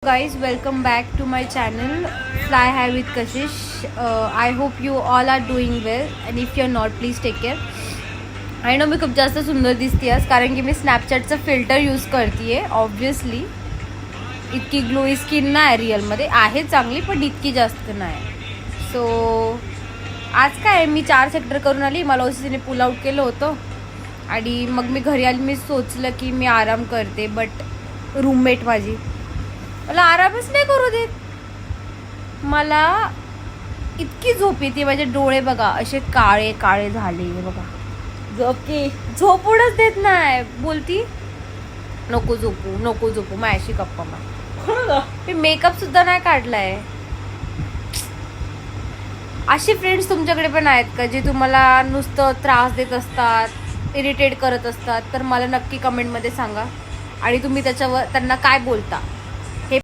Guys, welcome back to my channel Fly High with Kashish. I hope you all are doing well, and if you're not, please take care. I know मी खूप जास्त सुंदर दिसते आज कारण की मी स्नॅपचॅटचं filter use करते आहे. Obviously इतकी ग्लोई स्किन नाही रिअलमध्ये आहे, चांगली पण इतकी जास्त नाही. सो आज काय मी 4 सेक्टर करून आली. मला ओसीसीने पुल आउट केलं होतं आणि मग मी घरी आली. मी सोचलं की मी आराम करते, बट रूममेट माझी मला आरामच नाही करू देत. मला इतकी झोप येते, माझे डोळे बघा असे काळे काळे झाले बघा. झोपूनच देत नाही. बोलती नको झोपू नको झोपू, माझ्याशी गप्पा मार. मी मेकअप सुद्धा नाही काढलाय. अशी फ्रेंड्स तुमच्याकडे पण आहेत का जे तुम्हाला नुसतं त्रास देत असतात, इरिटेट करत असतात? तर मला नक्की कमेंटमध्ये सांगा आणि तुम्ही त्याच्यावर त्यांना काय बोलता.